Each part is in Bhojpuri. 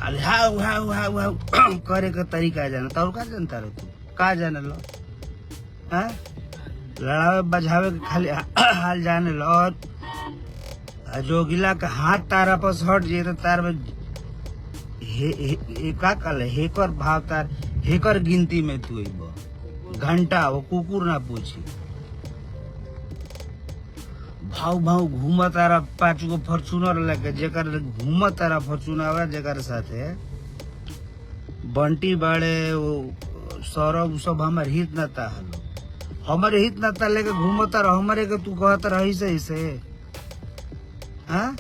खाली हाउ हाउ हाउ हाउ करे का तरीका जाना तो का जानता रहो तू का जाने लो हाँ लड़ावे बजावे के खाली हाल जाने लो और जोगिला का हाथ तारा पर हट जाए तो तार में का कल हेकर भाव तार हेकर गिनती में तू घंटा वो कुकुर ना पूछी भाव भाव घूम तारा पाँच गो फॉर्चूनर लेके जेकर घूम तारा फॉर्चूनर जेकर साथे बंटी बाड़े सौरभ सब हमार हित नाता हलो हमारे हित नाता लेके घूम तारा हमारे के तू कहता रही से हाँ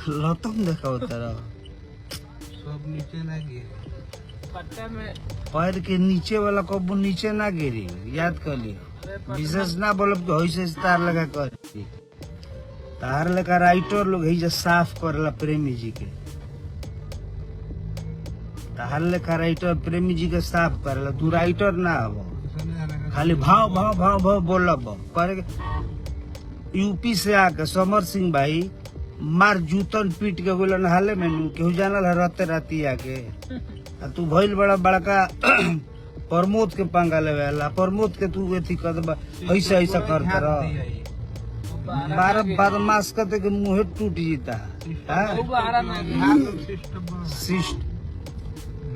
लतम देखा तारा सब नीचे ना गिरे पट्टा में पैर के नीचे वाला कबू नीचे ना गिरी याद कर लियो विशेष ना बोलब तो ऐसे तार लगा कर तार लगा राइटर लोग ही साफ करला प्रेमी जी के तार लेखा राइटर प्रेमी जी के साफ करला तू राइटर ना हो खाली भाव भाव भाव भाव बोलब करे यूपी से आके समर सिंह भाई मार जूतन पीट के बोलन हाले में केहू जानल है रहते राती आके तू भइल बड़ा बड़का प्रमोद के पंगा लेवेला प्रमोद के तू एथी कर ऐसा ऐसा करता रह 12 बदमाश करते के मुंह टूट जीता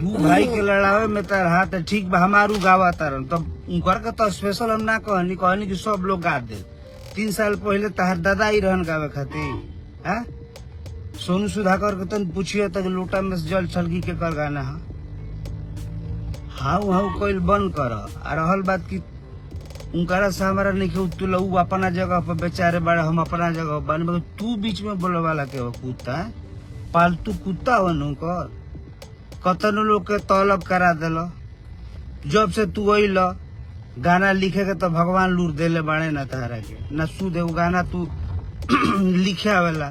दू भाई के लड़ावे में तार हाथ ठीक बा हमारू गावा तारन तब उनकर के तो स्पेशल हम ना कहनी कि सब लोग गा दे 3 साल पहले तार दादा ही रहन गावे खातिर हाँ सोनू सुधाकर के तन पूछिए तक लोटा में जल छलकी के कर गाना है हाउ हाउ कोई बंद कर आ रहल बात की उनकरा से हमारा नहीं तू लोग अपना जगह पर बेचारे बड़ा हम अपना जगह बन तू बीच में बोले वाला के हो कुत्ता पालतू कुत्ता हो कर कतनो लोग के तलब करा दिल जब से तू अल गाना लिखे के तो भगवान लूर देले बाड़े ना तारा के न सुध गाना तू लिखे वाला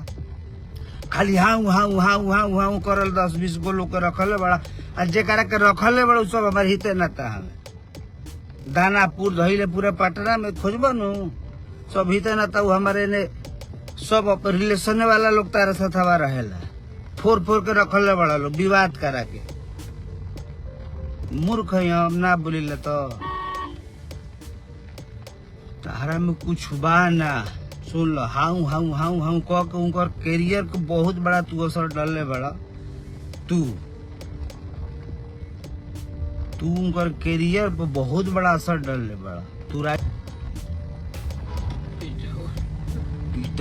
खाली हाउ हाउ हाउ हाउ हाउ करल 10-20 गो लोग के रखले बड़ा आ जेकरा के रखले बड़ा सब हमारे हिते नाता हमें दानापुर धइले पूरे पटना में खोजब नु सब हिते नाता हमारे ने सब रिलेशन वाला लोग तारा साथ हवा रहेला फोर के रखले बड़ा लोग विवाद करा के मूर्ख हम ना बोलिले तो तारा में कुछ बा ना सुन लो हाउ हाउ हाउ हाउ कह के उनकर कैरियर को बहुत बड़ा तू असर डालने बड़ा तू उनकर कैरियर पर बहुत बड़ा असर डालने बड़ा तू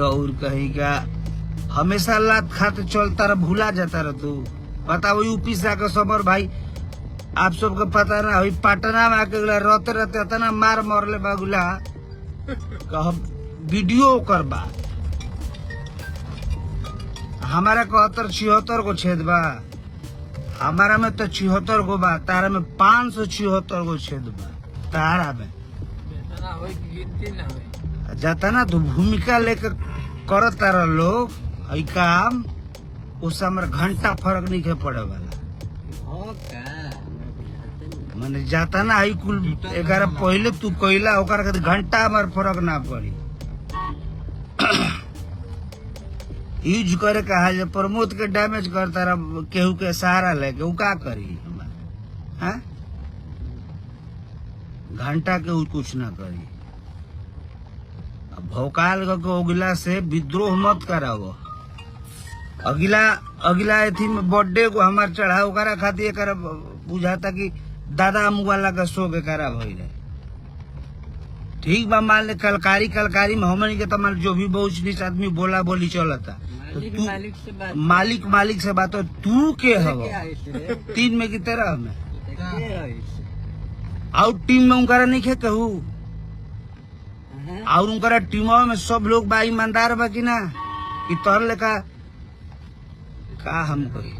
और कहेगा हमेशा लात खाते चलता रहा भूला जाता रहा तू बताओ यूपी से आकर सबर भाई आप सबको पता ना अभी पटना में आके रहते रहते इतना मार मरले बागुला कह वीडियो करबा हमारा 71-76 को छेद बा हमारा में तो 76 को बा तारा में 576 को छेद बा तारा में जाता ना तो भूमिका लेकर कर तारा लोग है काम उससे हमारा घंटा फर्क नहीं के पड़े वाला मैंने जाता ना आई कुल 11 पहले तू कोयला होकर घंटा हमारे फर्क ना पड़ी यूज करे कहा जो प्रमोद के डैमेज करता रहा केहू के सहारा लेके वो का करी हाँ घंटा के कुछ ना करी भौकाल को अगला से विद्रोह मत कराओ अगला एथी में बर्थडे को हमार चढ़ाओ करा खातिर एक बुझाता कि दादा मुआला का शो बेकारा भई रहे ठीक बा मान ले कलकारी में हमन के तमाम जो भी बहुत नीच आदमी बोला बोली चलता तो तू मालिक से बात तू के हव 3 में की तरह में आउट टीम में उनका नहीं खे कहू और उनका टीमों में सब लोग बा ईमानदार बा कि ना कि तोहर लेखा का हम कही